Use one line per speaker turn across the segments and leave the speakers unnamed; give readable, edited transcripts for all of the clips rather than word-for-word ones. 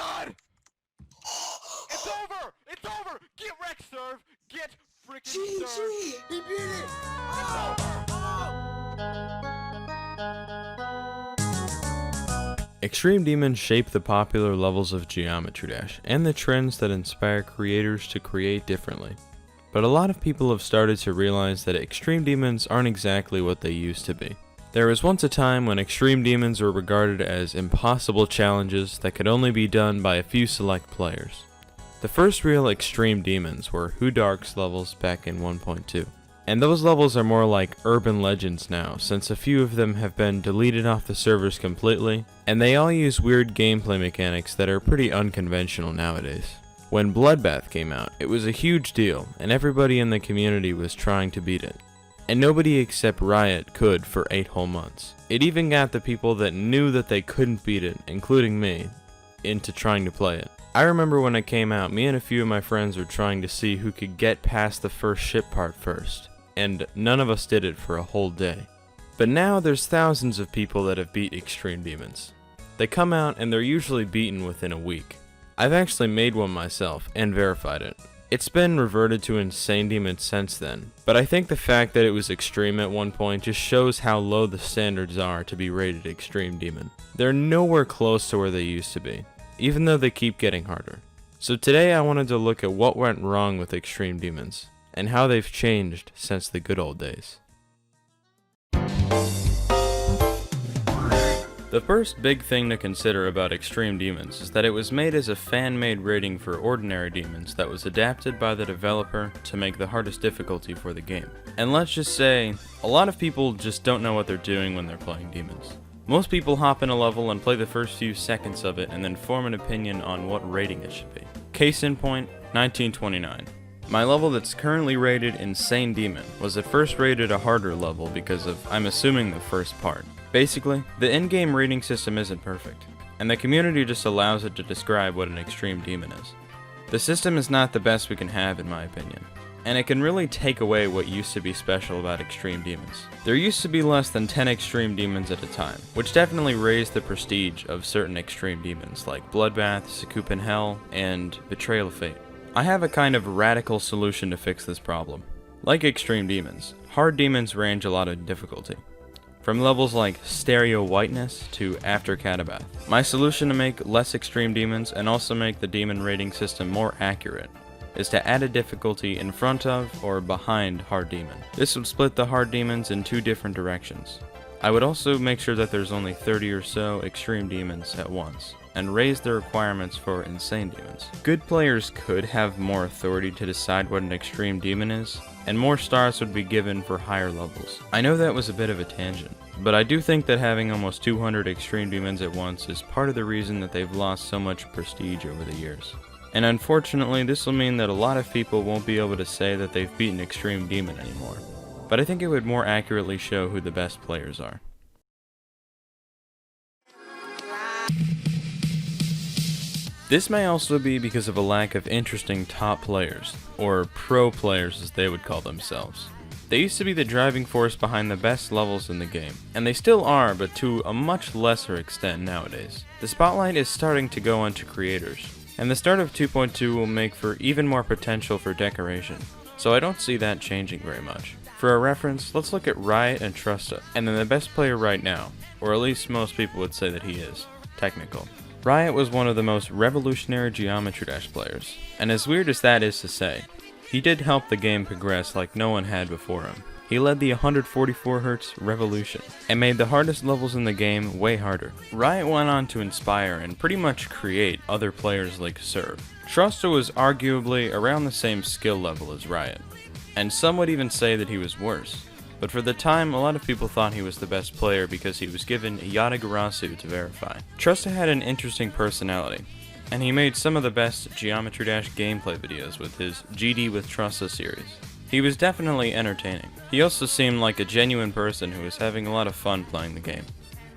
god! It's over! It's over! Get wrecked, Serve! Get freaking served!
He beat it!
It's over!
Extreme Demons shape the popular levels of Geometry Dash, and the trends that inspire creators to create differently. But a lot of people have started to realize that Extreme Demons aren't exactly what they used to be. There was once a time when Extreme Demons were regarded as impossible challenges that could only be done by a few select players. The first real Extreme Demons were Who Darks levels back in 1.2. And those levels are more like urban legends now, since a few of them have been deleted off the servers completely, and they all use weird gameplay mechanics that are pretty unconventional nowadays. When Bloodbath came out, it was a huge deal, and everybody in the community was trying to beat it. And nobody except Riot could for 8 whole months. It even got the people that knew that they couldn't beat it, including me, into trying to play it. I remember when it came out, me and a few of my friends were trying to see who could get past the first ship part first, and none of us did it for a whole day. But now there's thousands of people that have beat Extreme Demons. They come out and they're usually beaten within a week. I've actually made one myself and verified it. It's been reverted to Insane Demon since then, but I think the fact that it was extreme at one point just shows how low the standards are to be rated Extreme Demon. They're nowhere close to where they used to be, even though they keep getting harder. So today I wanted to look at what went wrong with Extreme Demons, and how they've changed since the good old days. The first big thing to consider about Extreme Demons is that it was made as a fan-made rating for ordinary demons that was adapted by the developer to make the hardest difficulty for the game. And let's just say, a lot of people just don't know what they're doing when they're playing demons. Most people hop in a level and play the first few seconds of it and then form an opinion on what rating it should be. Case in point, 1929. My level that's currently rated Insane Demon was at first rated a harder level because of, I'm assuming, the first part. Basically, the in-game rating system isn't perfect, and the community just allows it to describe what an Extreme Demon is. The system is not the best we can have in my opinion, and it can really take away what used to be special about Extreme Demons. There used to be less than 10 Extreme Demons at a time, which definitely raised the prestige of certain Extreme Demons like Bloodbath, Sakupin Hell, and Betrayal of Fate. I have a kind of radical solution to fix this problem. Like Extreme Demons, hard demons range a lot in difficulty, from levels like Stereo Whiteness to After Catabath. My solution to make less extreme demons and also make the demon rating system more accurate is to add a difficulty in front of or behind hard demon. This would split the hard demons in 2 different directions. I would also make sure that there's only 30 or so extreme demons at once, and raise the requirements for insane demons. Good players could have more authority to decide what an extreme demon is, and more stars would be given for higher levels. I know that was a bit of a tangent, but I do think that having almost 200 extreme demons at once is part of the reason that they've lost so much prestige over the years. And unfortunately, this will mean that a lot of people won't be able to say that they've beaten Extreme Demon anymore. But I think it would more accurately show who the best players are. This may also be because of a lack of interesting top players, or pro players as they would call themselves. They used to be the driving force behind the best levels in the game, and they still are, but to a much lesser extent nowadays. The spotlight is starting to go onto creators, and the start of 2.2 will make for even more potential for decoration, so I don't see that changing very much. For a reference, let's look at Riot and Trusta, and then the best player right now, or at least most people would say that he is, Technical. Riot was one of the most revolutionary Geometry Dash players, and as weird as that is to say, he did help the game progress like no one had before him. He led the 144Hz revolution, and made the hardest levels in the game way harder. Riot went on to inspire and pretty much create other players like Serve. Trusta was arguably around the same skill level as Riot, and some would even say that he was worse. But for the time, a lot of people thought he was the best player because he was given Yatagarasu to verify. Trusta had an interesting personality, and he made some of the best Geometry Dash gameplay videos with his GD with Trusta series. He was definitely entertaining. He also seemed like a genuine person who was having a lot of fun playing the game.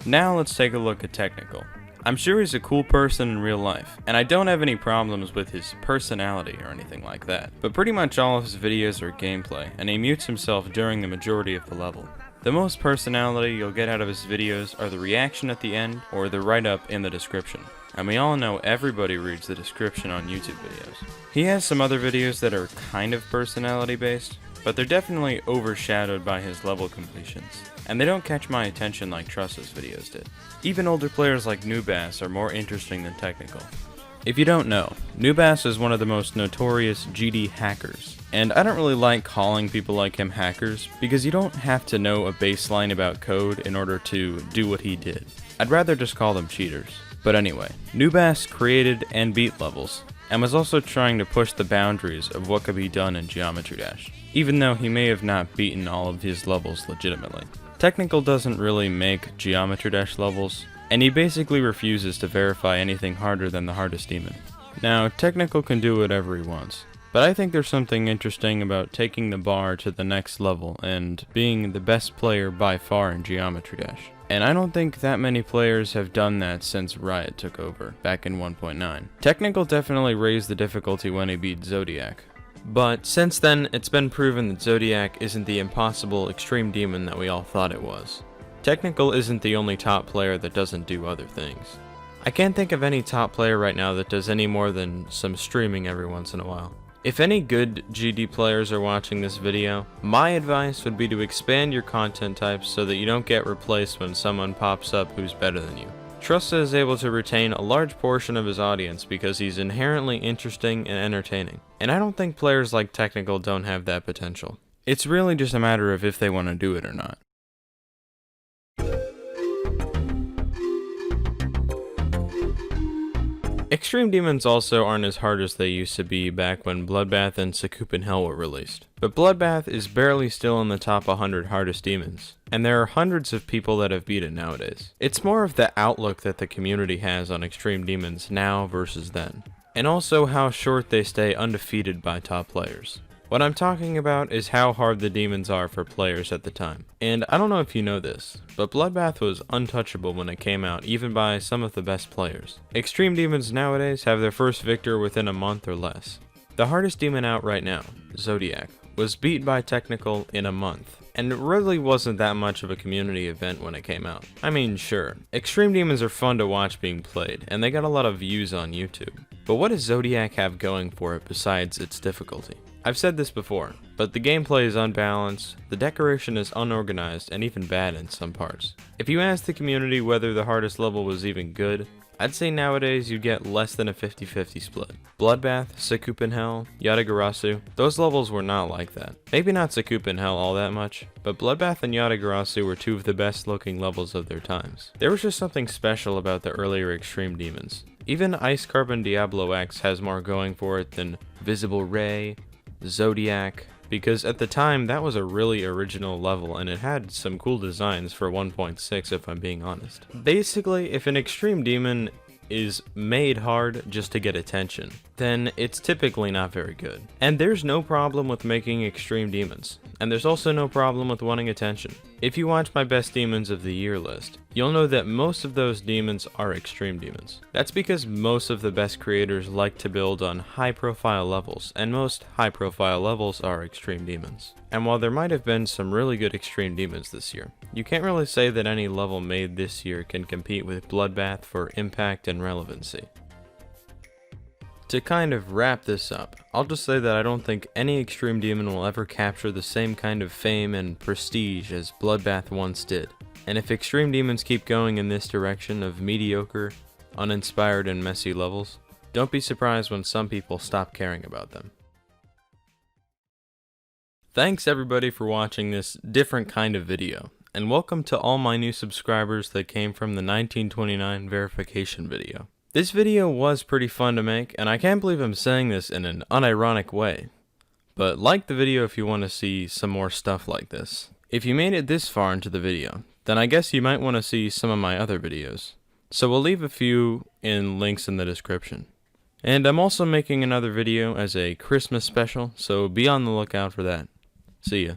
Now let's take a look at Technical. I'm sure he's a cool person in real life, and I don't have any problems with his personality or anything like that, but pretty much all of his videos are gameplay, and he mutes himself during the majority of the level. The most personality you'll get out of his videos are the reaction at the end or the write-up in the description. And we all know everybody reads the description on YouTube videos. He has some other videos that are kind of personality based, but they're definitely overshadowed by his level completions. And they don't catch my attention like Truss's videos did. Even older players like Noobass are more interesting than Technical. If you don't know, Noobass is one of the most notorious GD hackers. And I don't really like calling people like him hackers, because you don't have to know a baseline about code in order to do what he did. I'd rather just call them cheaters. But anyway, Noobass created and beat levels, and was also trying to push the boundaries of what could be done in Geometry Dash, even though he may have not beaten all of his levels legitimately. Technical doesn't really make Geometry Dash levels, and he basically refuses to verify anything harder than the hardest demon. Now, Technical can do whatever he wants, but I think there's something interesting about taking the bar to the next level and being the best player by far in Geometry Dash. And I don't think that many players have done that since Riot took over, back in 1.9. Technical definitely raised the difficulty when he beat Zodiac. But since then, it's been proven that Zodiac isn't the impossible extreme demon that we all thought it was. Technical isn't the only top player that doesn't do other things. I can't think of any top player right now that does any more than some streaming every once in a while. If any good GD players are watching this video, my advice would be to expand your content types so that you don't get replaced when someone pops up who's better than you. Trussa is able to retain a large portion of his audience because he's inherently interesting and entertaining, and I don't think players like Technical don't have that potential. It's really just a matter of if they want to do it or not. Extreme Demons also aren't as hard as they used to be back when Bloodbath and Sakupin Hell were released. But Bloodbath is barely still in the top 100 hardest demons, and there are hundreds of people that have beat it nowadays. It's more of the outlook that the community has on Extreme Demons now versus then, and also how short they stay undefeated by top players. What I'm talking about is how hard the demons are for players at the time. And I don't know if you know this, but Bloodbath was untouchable when it came out, even by some of the best players. Extreme demons nowadays have their first victor within a month or less. The hardest demon out right now, Zodiac, was beat by Technical in a month, and it really wasn't that much of a community event when it came out. I mean, sure, Extreme Demons are fun to watch being played, and they got a lot of views on YouTube. But what does Zodiac have going for it besides its difficulty? I've said this before, but the gameplay is unbalanced, the decoration is unorganized, and even bad in some parts. If you ask the community whether the hardest level was even good, I'd say nowadays you'd get less than a 50-50 split. Bloodbath, Sakupin Hell, Yatagarasu, those levels were not like that. Maybe not Sakupin Hell all that much, but Bloodbath and Yatagarasu were two of the best looking levels of their times. There was just something special about the earlier Extreme Demons. Even Ice Carbon Diablo X has more going for it than Visible Ray, Zodiac, because at the time that was a really original level and it had some cool designs for 1.6 if I'm being honest. Basically, if an extreme demon is made hard just to get attention, then it's typically not very good. And there's no problem with making extreme demons, and there's also no problem with wanting attention. If you watch my best demons of the year list, you'll know that most of those demons are extreme demons. That's because most of the best creators like to build on high profile levels, and most high profile levels are extreme demons. And while there might have been some really good extreme demons this year, you can't really say that any level made this year can compete with Bloodbath for impact and relevancy. To kind of wrap this up, I'll just say that I don't think any extreme demon will ever capture the same kind of fame and prestige as Bloodbath once did. And if extreme demons keep going in this direction of mediocre, uninspired, and messy levels, don't be surprised when some people stop caring about them. Thanks everybody for watching this different kind of video, and welcome to all my new subscribers that came from the 1929 verification video. This video was pretty fun to make, and I can't believe I'm saying this in an unironic way. But like the video if you want to see some more stuff like this. If you made it this far into the video, then I guess you might want to see some of my other videos. So we'll leave a few in links in the description. And I'm also making another video as a Christmas special, so be on the lookout for that. See ya.